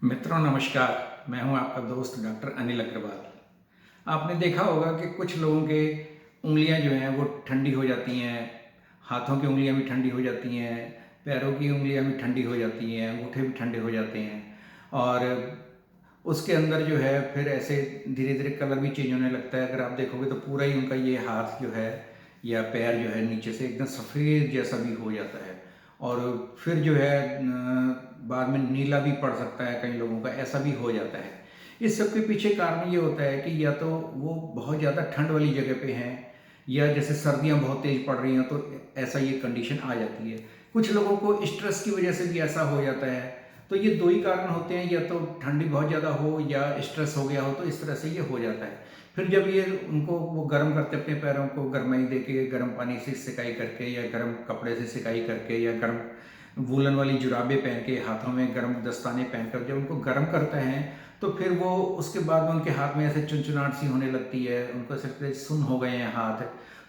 मित्रों नमस्कार। मैं हूं आपका दोस्त डॉक्टर अनिल अग्रवाल। आपने देखा होगा कि कुछ लोगों के उंगलियां जो हैं वो ठंडी हो जाती हैं, हाथों की उंगलियां भी ठंडी हो जाती हैं, पैरों की उंगलियां भी ठंडी हो जाती हैं, अंगूठे भी ठंडे हो जाते हैं। और उसके अंदर जो है फिर ऐसे धीरे धीरे कलर भी चेंज होने लगता है। अगर आप देखोगे तो पूरा ही उनका ये हाथ जो है या पैर जो है नीचे से एकदम सफ़ेद जैसा भी हो जाता है। और फिर जो है बाद में नीला भी पड़ सकता है, कई लोगों का ऐसा भी हो जाता है। इस सब के पीछे कारण ये होता है कि या तो वो बहुत ज़्यादा ठंड वाली जगह पे हैं, या जैसे सर्दियाँ बहुत तेज़ पड़ रही हैं तो ऐसा ये कंडीशन आ जाती है। कुछ लोगों को स्ट्रेस की वजह से भी ऐसा हो जाता है। तो ये दो ही कारण होते हैं, या तो ठंडी बहुत ज़्यादा हो या स्ट्रेस हो गया हो, तो इस तरह से ये हो जाता है। फिर जब ये उनको वो गर्म करते अपने पैरों को गरमाई दे के, गर्म पानी से सिकाई करके या गर्म कपड़े से सिकाई करके या गर्म वूलन वाली जुराबें पहन के, हाथों में गर्म दस्ताने पहनकर जब उनको गर्म करते हैं तो फिर वो उसके बाद में उनके हाथ में ऐसे चुनचुनाहट सी होने लगती है, उनको ऐसे लगता है सुन्न हो गए हैं हाथ।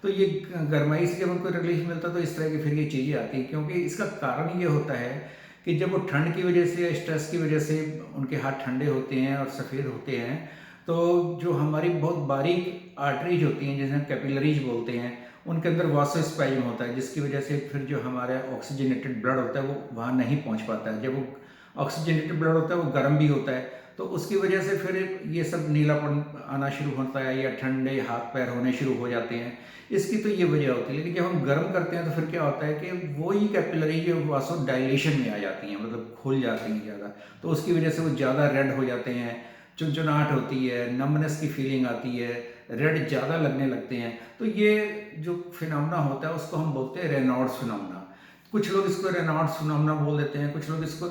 तो ये गर्माई से जब उनको रिलीफ मिलता है तो इस तरह की फिर ये चीज़ें आती हैं, क्योंकि इसका कारण ये होता है कि जब वो ठंड की वजह से या स्ट्रेस की वजह से उनके हाथ ठंडे होते हैं और सफ़ेद होते हैं, तो जो हमारी बहुत बारीक आर्टरीज होती हैं जिन्हें कैपिलरीज बोलते हैं, उनके अंदर वासोस्पैज्म होता है, जिसकी वजह से फिर जो हमारा ऑक्सीजनेटेड ब्लड होता है वो वहाँ नहीं पहुँच पाता है। जब वो ऑक्सीजनेटेड ब्लड होता है वो गर्म भी होता है, तो उसकी वजह से फिर ये सब नीलापन आना शुरू होता है या ठंडे हाथ पैर होने शुरू हो जाते हैं। इसकी तो ये वजह होती है। लेकिन जब हम गर्म करते हैं तो फिर क्या होता है कि वो ही कैपिलरी जो वासो डायलेशन में आ जाती हैं, मतलब खुल जाती हैं ज़्यादा, तो उसकी वजह से वो ज़्यादा रेड हो जाते हैं, चुनचुनाहट होती है, नमनेस की फीलिंग आती है, रेड ज़्यादा लगने लगते हैं। तो ये जो फिनोमेना होता है उसको हम बोलते हैं रेनॉल्ड्स फिनोमेना। कुछ लोग इसको रेनॉल्ड्स फिनोमेना बोल देते हैं, कुछ लोग इसको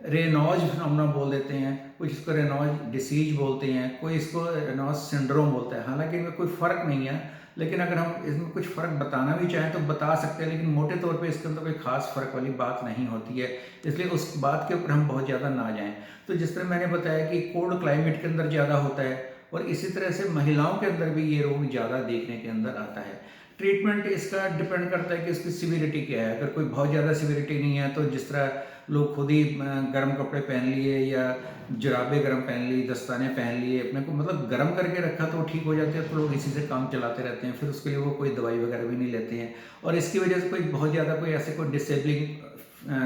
रेनॉल्ड्स फिनोमेना बोल देते हैं, कुछ इसको रेनॉल्ड्स डिसीज बोलते हैं, कोई इसको रेनॉल्ड्स सिंड्रोम बोलता है। हालांकि इनमें कोई फ़र्क नहीं है, लेकिन अगर हम इसमें कुछ फ़र्क बताना भी चाहें तो बता सकते हैं, लेकिन मोटे तौर पे इसके अंदर कोई ख़ास फ़र्क वाली बात नहीं होती है, इसलिए उस बात के ऊपर हम बहुत ज़्यादा ना जाएं। तो जिस तरह मैंने बताया कि कोल्ड क्लाइमेट के अंदर ज़्यादा होता है, और इसी तरह से महिलाओं के अंदर भी ये रोग ज़्यादा देखने के अंदर आता है। ट्रीटमेंट इसका डिपेंड करता है कि इसकी सिविरिटी क्या है। अगर कोई बहुत ज़्यादा सिविरिटी नहीं है तो जिस तरह लोग खुद ही गर्म कपड़े पहन लिए या जुराबें गर्म पहन ली, दस्ताने पहन लिए, अपने को मतलब गर्म करके रखा तो ठीक हो जाते हैं, तो लोग इसी से काम चलाते रहते हैं, फिर उसके लिए वो कोई दवाई वगैरह भी नहीं लेते हैं, और इसकी वजह से कोई बहुत ज़्यादा कोई ऐसे कोई डिसेबलिंग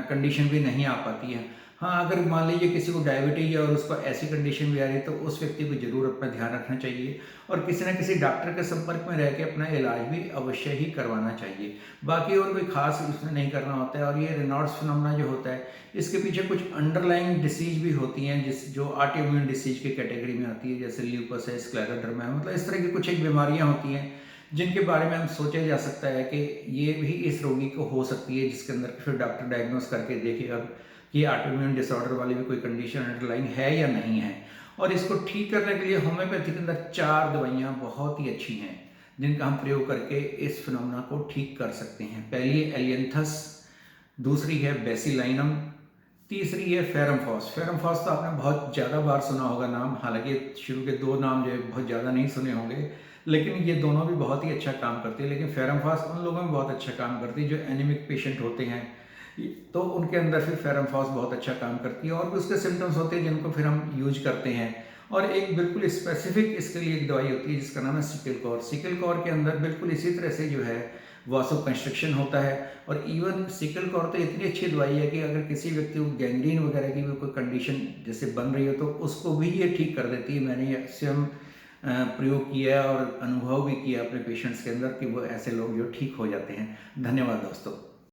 कंडीशन भी नहीं आ पाती है। हाँ, अगर मान लीजिए किसी को डायबिटीज है और उसको ऐसी कंडीशन भी आ रही है तो उस व्यक्ति को जरूर अपना ध्यान रखना चाहिए, और किसी न किसी डॉक्टर के संपर्क में रह के अपना इलाज भी अवश्य ही करवाना चाहिए। बाकी और कोई खास इसमें नहीं करना होता है। और ये रेनॉल्ड्स फिनोमेना जो होता है, इसके पीछे कुछ अंडरलाइंग डिसीज भी होती हैं जो ऑटोइम्यून डिसीज की कैटेगरी में आती है, जैसे ल्यूपस है, स्क्लेरोडर्मा है, मतलब इस तरह की कुछ एक बीमारियाँ होती हैं जिनके बारे में हम सोचा जा सकता है कि ये भी इस रोगी को हो सकती है, जिसके अंदर फिर डॉक्टर डायग्नोस करके देखेगा कि ऑटोइम्यून डिसऑर्डर वाली भी कोई कंडीशन अंडरलाइन है या नहीं है। और इसको ठीक करने के लिए होम्योपैथी के अंदर 4 दवाइयाँ बहुत ही अच्छी हैं जिनका हम प्रयोग करके इस फिनोमेना को ठीक कर सकते हैं। पहली है एलियंथस, दूसरी है बेसिलाइनम, तीसरी है फेरमफॉस। फेरमफॉस तो आपने बहुत ज़्यादा बार सुना होगा नाम, हालांकि शुरू के 2 नाम जो है बहुत ज़्यादा नहीं सुने होंगे, लेकिन ये दोनों भी बहुत ही अच्छा काम करते हैं। लेकिन फेरमफॉस उन लोगों में बहुत अच्छा काम करती है जो एनीमिक पेशेंट होते हैं, तो उनके अंदर फिर फेरमफॉस बहुत अच्छा काम करती है। और भी उसके सिम्टम्स होते हैं जिनको फिर हम यूज करते हैं। और एक बिल्कुल स्पेसिफिक इसके लिए एक दवाई होती है जिसका नाम है सिकल कॉर। सिकल कॉर के अंदर बिल्कुल इसी तरह से जो है वासो कंस्ट्रक्शन होता है। और इवन सिकल कॉर तो इतनी अच्छी दवाई है कि अगर किसी व्यक्ति को गैंग्रीन वगैरह की भी कोई कंडीशन जैसे बन रही हो तो उसको भी ये ठीक कर देती है। मैंने ये स्वयं प्रयोग किया और अनुभव भी किया अपने पेशेंट्स के अंदर कि वो ऐसे लोग जो ठीक हो जाते हैं। धन्यवाद दोस्तों।